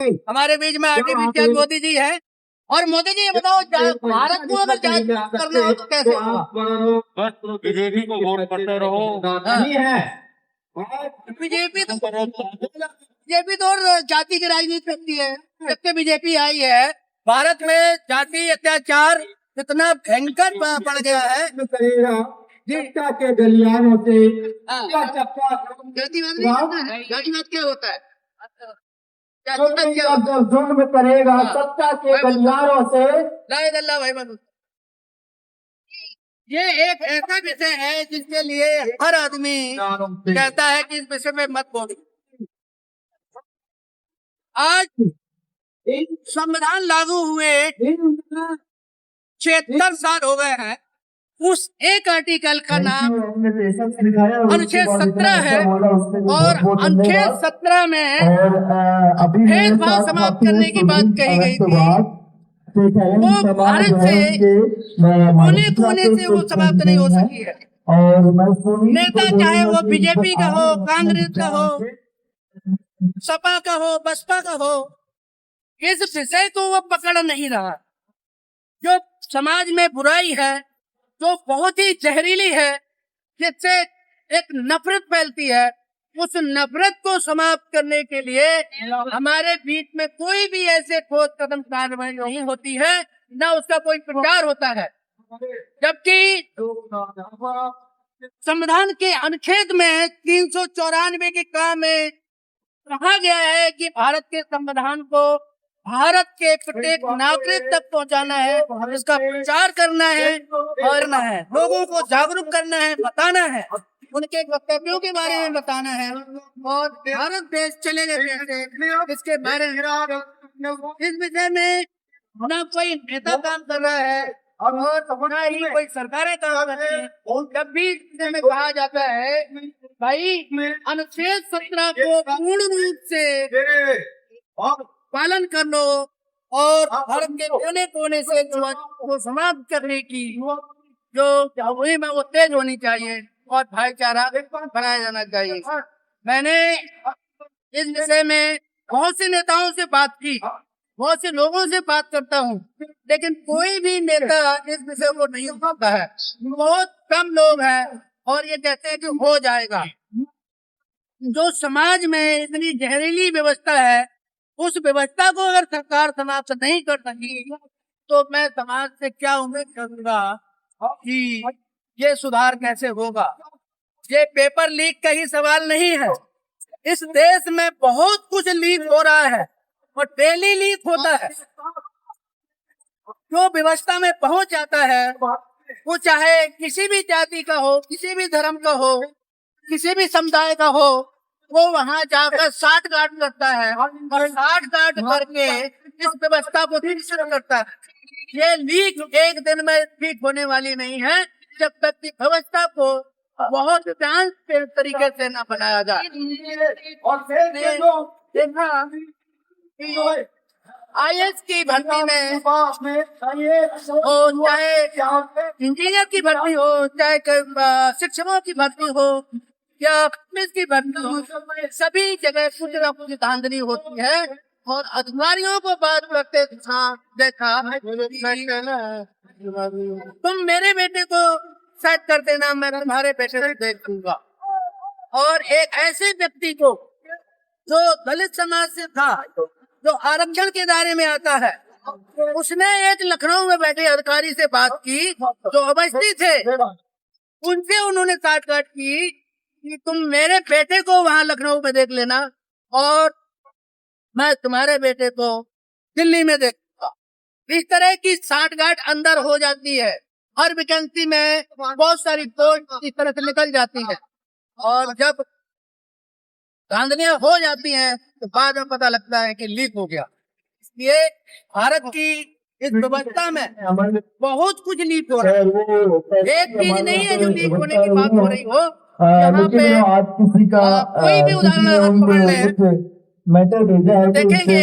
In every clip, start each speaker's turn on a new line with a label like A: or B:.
A: हमारे बीच में आर्टिफिशियल मोदी जी हैं। और मोदी जी ये बताओ, भारत को अगर जांच करना हो तो कैसे?
B: बस बीजेपी को वोट करते रहो।
A: नहीं है बीजेपी तो और जाति की राजनीति करती है। जब से बीजेपी आई है भारत में जाति अत्याचार इतना भयंकर पड़ गया है।
C: जनता के गलियारों से
A: जातिवाद क्या होता है?
C: जुल्म करेगा सत्ता के गलियारों से।
A: भाई बनू, ये एक ऐसा विषय है जिसके लिए हर आदमी कहता है कि इस विषय में मत बोलो। आज संविधान लागू हुए 76 साल हो गए हैं। उस एक आर्टिकल का नाम अनुच्छेद 17 है और अनुच्छेद 17 में भेदभाव समाप्त करने की बात कही गई थी। वो भारत से कोने से वो समाप्त नहीं हो सकी है। नेता चाहे वो बीजेपी का हो, कांग्रेस का हो, सपा का हो, बसपा का हो, इस विषय को वो पकड़ नहीं रहा। जो समाज में बुराई है, जो बहुत ही जहरीली है, जिससे एक नफरत फैलती है, उस नफरत को समाप्त करने के लिए हमारे बीच में कोई भी ऐसे ठोस कदम कार्रवाई नहीं होती है, न उसका कोई प्रचार होता है। जबकि संविधान के अनुच्छेद में 394 के काम में कहा गया है कि भारत के संविधान को भारत के प्रत्येक नागरिक तक पहुंचाना है, इसका प्रचार करना है और लोगों को जागरूक करना है, बताना है, उनके कर्तव्यों के बारे में बताना है और भारत देश चले जाते इसके बारे में। इस विषय में न कोई नेता काम कर रहा है और न ही कोई सरकारें काम कर रही है। जब भी विषय में कहा जाता है भाई अनुच्छेद 17 को पूर्ण रूप से पालन कर लो और भारत के कोने कोने से को समाप्त करने की जो मुहिम है वो तेज होनी चाहिए और भाईचारा बनाया जाना चाहिए। मैंने इस विषय में बहुत से नेताओं से बात की, बहुत से लोगों से बात करता हूँ, लेकिन कोई भी नेता इस विषय को नहीं उठाता है। बहुत कम लोग हैं और ये कहते हैं कि हो जाएगा। जो समाज में इतनी जहरीली व्यवस्था है, उस व्यवस्था को अगर सरकार समाप्त नहीं कर सकी तो मैं समाज से क्या उम्मीद करूंगा कि ये सुधार कैसे होगा। ये पेपर लीक का ही सवाल नहीं है। इस देश में बहुत कुछ लीक हो रहा है और डेली लीक होता है। जो व्यवस्था में पहुंच जाता है वो चाहे किसी भी जाति का हो, किसी भी धर्म का हो, किसी भी समुदाय का हो, वो वहाँ जाकर साठगांठ करता है और साठगांठ करके इस व्यवस्था को ठीक करता है। ये लीक एक दिन में ठीक होने वाली नहीं है जब तक की व्यवस्था को बहुत शांत तरीके से न बनाया जाए। और देखा IAS की भर्ती में हो, चाहे इंजीनियर की भर्ती हो, चाहे शिक्षकों की भर्ती हो या पुलिस की भर्ती हो, सभी जगह कुछ न कुछ धांधली होती है और अधिकारियों को बात करते देखा तुम मेरे बेटे को सेट कर देना, मैं तुम्हारे बेटे से देख दूंगा। और एक ऐसे व्यक्ति को जो दलित समाज से था, जो आरक्षण के दायरे में आता है, उसने एक लखनऊ में बैठे अधिकारी से बात की जो अवस्थित थे। उनसे उन्होंने साठगांठ की कि तुम मेरे बेटे को वहां लखनऊ में देख लेना और मैं तुम्हारे बेटे को दिल्ली में देखूंगा। इस तरह की साठगांठ अंदर हो जाती है। हर वैकेंसी में बहुत सारी पोस्ट इस तरह से निकल जाती है और जब धांधलियां हो जाती हैं तो बाद में पता लगता है कि लीक हो गया। इसलिए भारत की इस व्यवस्था में बहुत कुछ लीक हो रहा है। एक चीज नहीं है जो लीक होने की बात हो रही हो। यहाँ पे कोई भी उदाहरण पकड़ लें, देखेंगे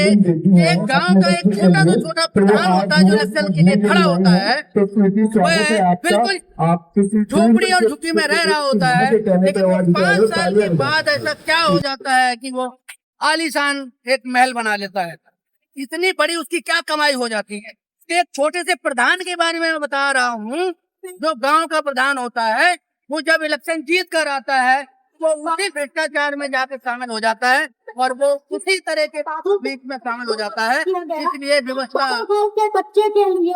A: एक गांव का एक छोटा प्रधान होता है जो नस्ल के लिए खड़ा होता है, वह बिल्कुल झोपड़ी और झुग्गी में रह रहा होता है, लेकिन 5 साल के बाद ऐसा क्या हो जाता है कि वो आलीशान एक महल बना लेता है। इतनी बड़ी उसकी क्या कमाई हो जाती है। एक छोटे से प्रधान के बारे में मैं बता रहा हूँ, जो गांव का प्रधान होता है, वो जब इलेक्शन जीत कर आता है, वो उसी भ्रष्टाचार में जाकर शामिल हो जाता है और वो उसी तरह के लीक में शामिल हो जाता है। इसलिए व्यवस्था
C: के बच्चे के लिए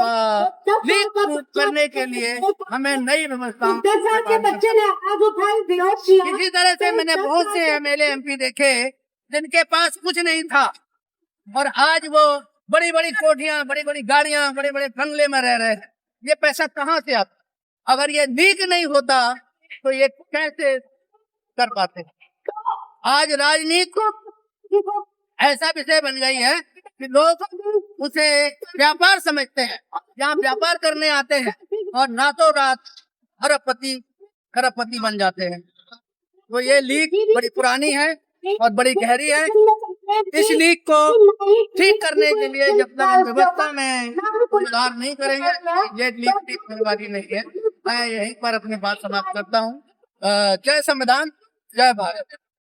A: लीक करने के लिए हमें नई व्यवस्था।
C: के बच्चे ने आवाज उठाई, विरोध किया।
A: इसी तरह से मैंने बहुत से एमएलए एमपी देखे जिनके पास कुछ नहीं था और आज वो बड़ी बड़ी कोठियां, बड़ी बड़ी गाड़ियां, बड़े बड़े बंगले में रह रहे हैं। ये पैसा कहाँ से आता? अगर ये लीक नहीं होता तो ये कैसे कर पाते? आज राजनीति ऐसा विषय बन गई है कि लोग उसे व्यापार समझते हैं। यहाँ व्यापार करने आते हैं और रातों रात खरबपति बन जाते हैं। तो ये लीक बड़ी पुरानी है और बड़ी गहरी है। इस लीक को ठीक करने के लिए जब तक हम व्यवस्था में सुधार नहीं करेंगे, ये लीक ठीक होने वाली नहीं है। मैं यहीं पर अपनी बात समाप्त करता हूँ। जय संविधान, जय भारत।